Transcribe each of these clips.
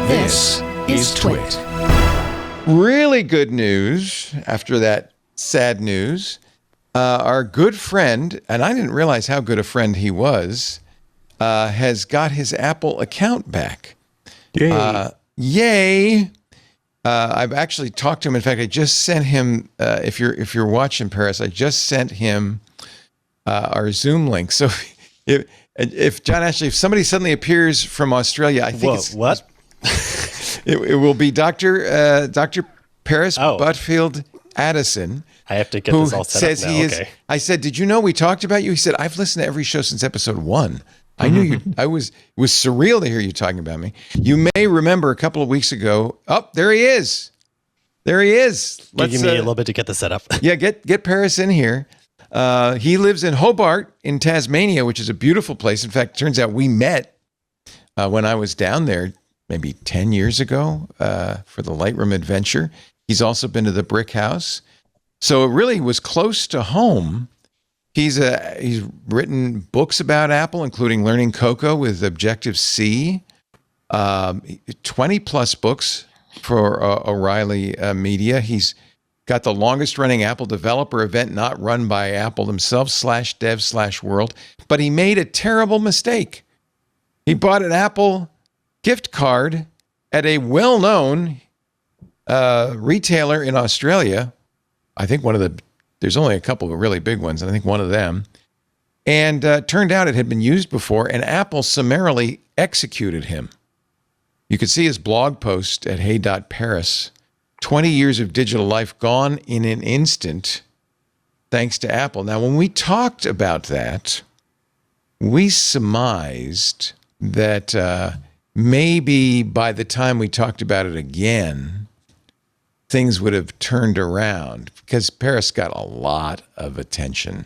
This is TWiT. Really good news after that sad news. Our good friend, and I didn't realize how good a friend he was, has got his Apple account back. Yay. Yay. I've actually talked to him. In fact, I just sent him, if you're watching, Paris, I just sent him our Zoom link. So if John Ashley, if somebody suddenly appears from Australia, I think it will be Dr. Paris Buttfield-Addison. I have to get this all set up now. Okay. I said, did you know we talked about you? He said, I've listened to every show since episode 1. I knew you. It was surreal to hear you talking about me. You may remember a couple of weeks ago. Oh, there he is. There he is. Give me a little bit to get this set up. Yeah, get Paris in here. He lives in Hobart in Tasmania, which is a beautiful place. In fact, it turns out we met when I was down there maybe 10 years ago for the Lightroom adventure. He's also been to the Brick House. So it really was close to home. He's written books about Apple, including Learning Cocoa with Objective-C, 20 plus books for O'Reilly Media. He's got the longest running Apple developer event not run by Apple themselves, /dev/world. But he made a terrible mistake. He bought an Apple gift card at a well-known retailer in Australia. I think there's only a couple of really big ones, and I think one of them. And turned out it had been used before, and Apple summarily executed him. You could see his blog post at hey.paris. 20 years of digital life gone in an instant, thanks to Apple. Now, when we talked about that, we surmised that maybe by the time we talked about it again, things would have turned around because Paris got a lot of attention.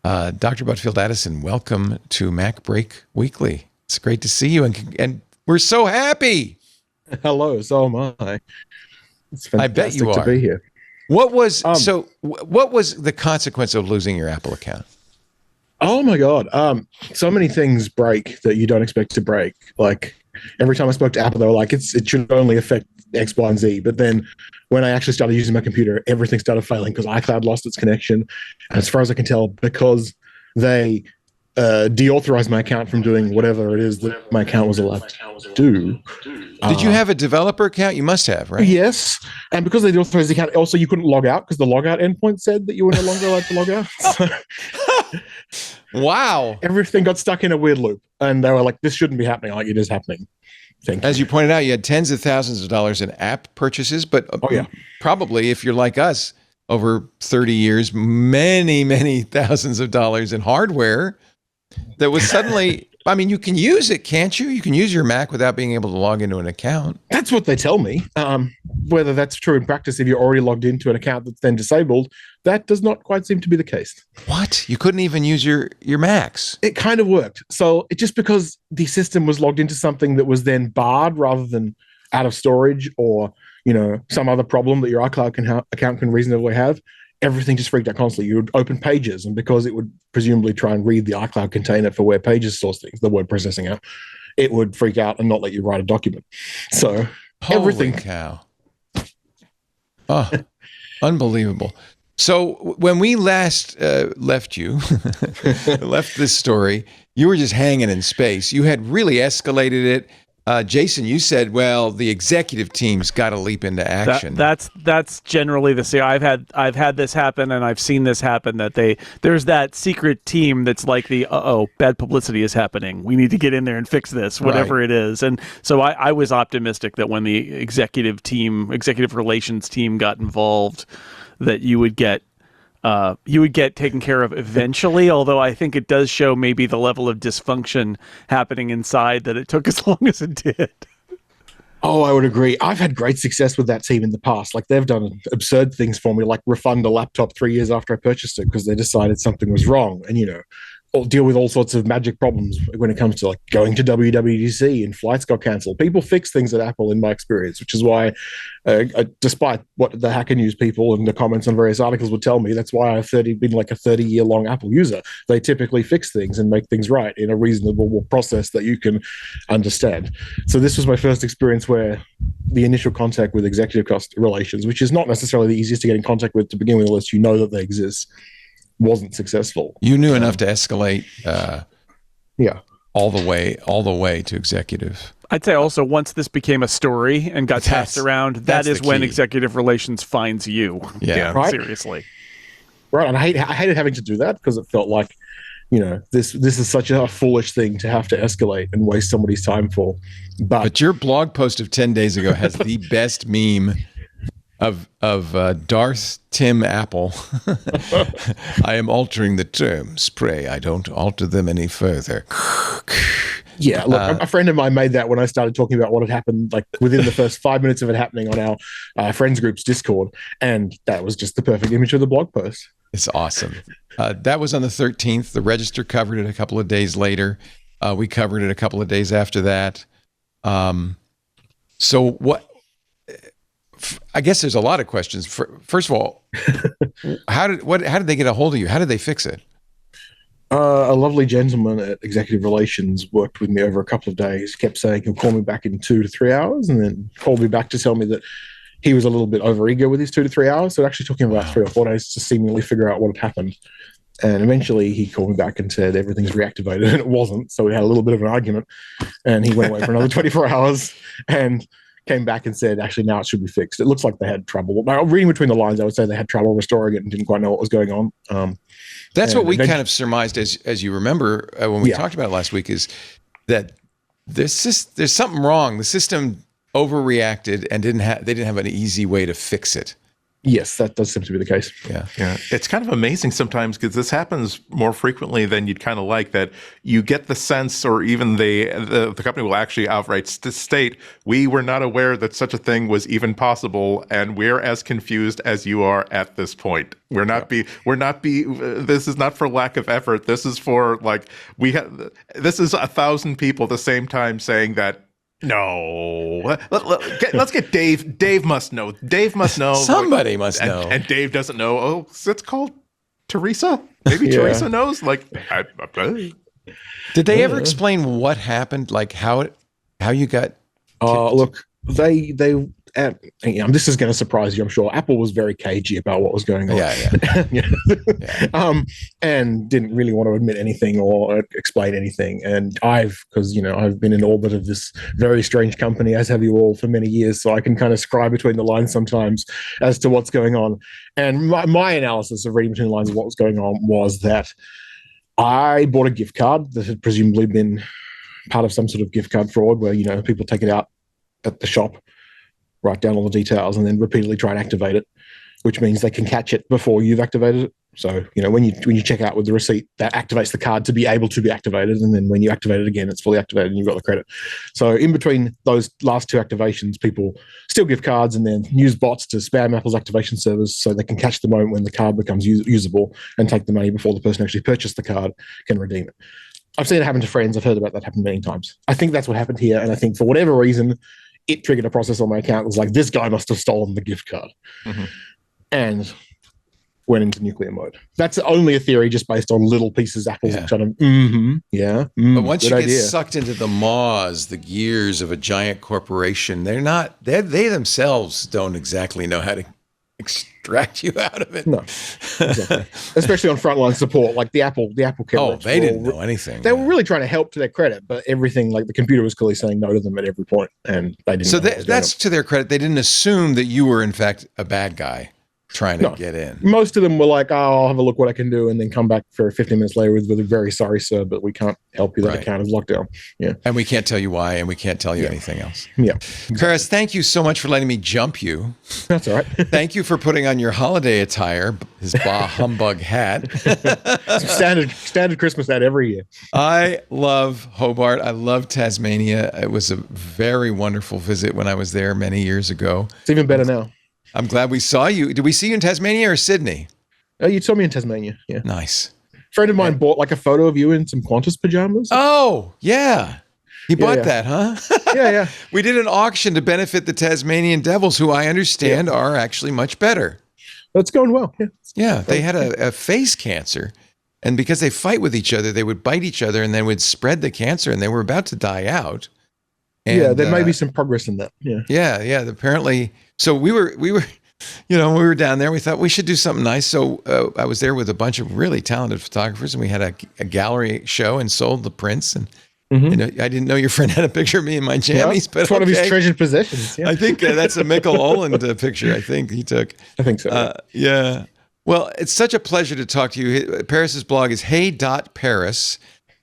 Dr. Buttfield-Addison, welcome to MacBreak Weekly. It's great to see you, and we're so happy. Hello, so am I. It's fantastic I bet you are. To be here. What was what was the consequence of losing your Apple account? Oh my God. So many things break that you don't expect to break. Like every time I spoke to Apple, they were like, it should only affect X, Y, and Z. But then when I actually started using my computer, everything started failing because iCloud lost its connection. And as far as I can tell, because they deauthorized my account from doing whatever it is that my account was allowed to do. Did you have a developer account? You must have, right? Yes. And because they deauthorized the account, also you couldn't log out because the logout endpoint said that you were no longer allowed to log out. So wow. everything got stuck in a weird loop. And they were like, this shouldn't be happening. Like, it is happening. As you pointed out, you had tens of thousands of dollars in app purchases, but probably if you're like us, over 30 years, many, many thousands of dollars in hardware that was suddenly, I mean, you can use it, can't you? You can use your Mac without being able to log into an account. That's what they tell me. Whether that's true in practice, if you're already logged into an account that's then disabled, that does not quite seem to be the case. What? You couldn't even use your Macs? It kind of worked. So it just because the system was logged into something that was then barred rather than out of storage or, some other problem that your iCloud account can reasonably have, everything just freaked out constantly. You would open Pages, and because it would presumably try and read the iCloud container for where Pages stores things, the word processing app, it would freak out and not let you write a document. So Holy cow. Oh, unbelievable. So when we last left you, left this story, you were just hanging in space. You had really escalated it. Jason, you said, well, the executive team's got to leap into action. That's generally the say. I've had this happen, and I've seen this happen. That there's that secret team that's like the bad publicity is happening. We need to get in there and fix this, whatever it is. And so I was optimistic that when the executive relations team got involved, that you would get taken care of eventually, although I think it does show maybe the level of dysfunction happening inside that it took as long as it did. Oh, I would agree. I've had great success with that team in the past. Like, they've done absurd things for me, like refund a laptop 3 years after I purchased it because they decided something was wrong. And, deal with all sorts of magic problems when it comes to like going to WWDC and flights got cancelled. People fix things at Apple, in my experience, which is why, despite what the Hacker News people and the comments on various articles would tell me, that's why I've been like a 30-year-long Apple user. They typically fix things and make things right in a reasonable process that you can understand. So this was my first experience where the initial contact with executive relations, which is not necessarily the easiest to get in contact with to begin with, unless you know that they exist, wasn't successful. You knew enough to escalate yeah, all the way to executive. I'd say also once this became a story and got passed around, that is when executive relations finds you. Yeah. Right? Seriously. Right. And I hated having to do that because it felt like, this is such a foolish thing to have to escalate and waste somebody's time for. But your blog post of 10 days ago has the best meme of Darth Tim Apple. I am altering the terms. Pray I don't alter them any further. Yeah, look, a friend of mine made that when I started talking about what had happened, like within the first 5 minutes of it happening on our friends group's Discord, and that was just the perfect image of the blog post. It's awesome. That was on the 13th. The Register covered it a couple of days later. We covered it a couple of days after that. So what? I guess there's a lot of questions. First of all, how did they get a hold of you? How did they fix it? A lovely gentleman at Executive Relations worked with me over a couple of days, kept saying he'll call me back in 2 to 3 hours, and then called me back to tell me that he was a little bit overeager with his 2 to 3 hours. So it actually took him about 3 or 4 days to seemingly figure out what had happened. And eventually he called me back and said everything's reactivated, and it wasn't. So we had a little bit of an argument, and he went away for another 24 hours and came back and said, actually, now it should be fixed. It looks like they had trouble. Now, reading between the lines, I would say they had trouble restoring it and didn't quite know what was going on. That's what we kind of surmised, as you remember, when we talked about it last week, is that there's something wrong. The system overreacted and they didn't have an easy way to fix it. Yes, that does seem to be the case. Yeah. It's kind of amazing sometimes because this happens more frequently than you'd kind of like, that you get the sense, or even the company will actually outright state, we were not aware that such a thing was even possible, and we're as confused as you are at this point. This is not for lack of effort. This is for this is 1,000 people at the same time saying that, no. Let's get Dave. Dave must know. Dave must know. Somebody must know. And Dave doesn't know. Oh, it's called Teresa? Maybe Teresa knows? Did they ever explain what happened? Like how you got look, they this is going to surprise you, I'm sure. Apple was very cagey about what was going on. And didn't really want to admit anything or explain anything. And because I've been in orbit of this very strange company, as have you all, for many years, so I can kind of scry between the lines sometimes as to what's going on. And my analysis of reading between the lines of what was going on was that I bought a gift card that had presumably been part of some sort of gift card fraud where, people take it out at the shop, write down all the details, and then repeatedly try and activate it, which means they can catch it before you've activated it. So, when you check out with the receipt, that activates the card to be able to be activated. And then when you activate it again, it's fully activated and you've got the credit. So in between those last two activations, people steal gift cards and then use bots to spam Apple's activation servers so they can catch the moment when the card becomes usable and take the money before the person who actually purchased the card can redeem it. I've seen it happen to friends. I've heard about that happen many times. I think that's what happened here. And I think for whatever reason, it triggered a process on my account. It was like, this guy must have stolen the gift card. Mm-hmm. And went into nuclear mode. That's only a theory just based on little pieces Apple's trying to, but once you get sucked into the maws, the gears of a giant corporation, they themselves don't exactly know how to extract you out of it. No, exactly. Especially on frontline support, like the Apple care. Oh, they didn't know anything. They were really trying to help to their credit, but everything, like the computer was clearly saying no to them at every point, and they didn't. So that's to their credit. They didn't assume that you were in fact a bad guy trying to get in. Most of them were like, I'll have a look what I can do, and then come back for 15 minutes later with a very sorry, sir, but we can't help you. That account is locked down. Yeah. And we can't tell you why, and we can't tell you anything else. Yeah. Karis, thank you so much for letting me jump you. That's all right. Thank you for putting on your holiday attire, his bah humbug hat. standard Christmas hat every year. I love Hobart. I love Tasmania. It was a very wonderful visit when I was there many years ago. It's even better now. I'm glad we saw you. Did we see you in Tasmania or Sydney? Oh, you saw me in Tasmania. Yeah. Nice. friend of mine bought like a photo of you in some Qantas pajamas. Oh, yeah. He bought that, huh? Yeah. We did an auction to benefit the Tasmanian Devils, who I understand are actually much better. That's going well. Yeah, they had a face cancer. And because they fight with each other, they would bite each other and then would spread the cancer, and they were about to die out. And, there may be some progress in that. Yeah. Apparently, so we were, we were down there. We thought we should do something nice. So I was there with a bunch of really talented photographers, and we had a gallery show and sold the prints. And I didn't know your friend had a picture of me in my jammies, but it's one of his treasured possessions. Yeah. I think that's a Mikkel Oland picture. I think he took. I think so. Yeah. Well, it's such a pleasure to talk to you. Paris's blog is hey.paris.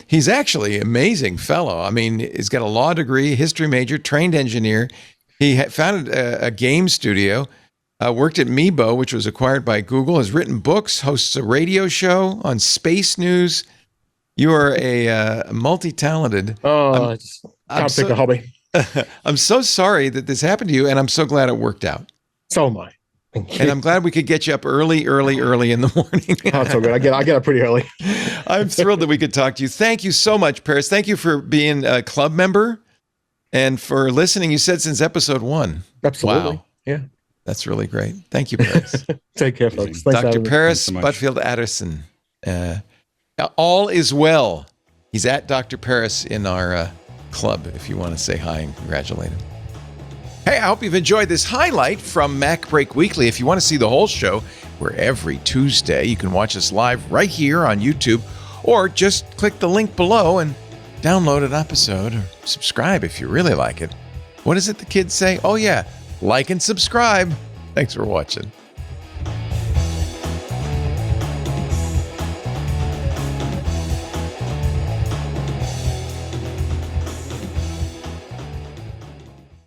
He's actually an amazing fellow. I mean, he's got a law degree, history major, trained engineer. He founded a game studio, worked at Meebo, which was acquired by Google, has written books, hosts a radio show on space news. You are a multi-talented. I can't pick a hobby. I'm so sorry that this happened to you, and I'm so glad it worked out. So am I. And I'm glad we could get you up early in the morning. Oh, it's all good. I get up pretty early. I'm thrilled that we could talk to you. Thank you so much, Paris. Thank you for being a club member and for listening. You said since episode 1. Absolutely. Wow. Yeah. That's really great. Thank you, Paris. Take care, folks. Thanks, Dr. Paris so Buttfield-Addison. All is well. He's at Dr. Paris in our club if you want to say hi and congratulate him. Hey, I hope you've enjoyed this highlight from MacBreak Weekly. If you want to see the whole show, we're every Tuesday. You can watch us live right here on YouTube, or just click the link below and download an episode, or subscribe if you really like it. What does it the kids say? Oh, yeah, like and subscribe. Thanks for watching.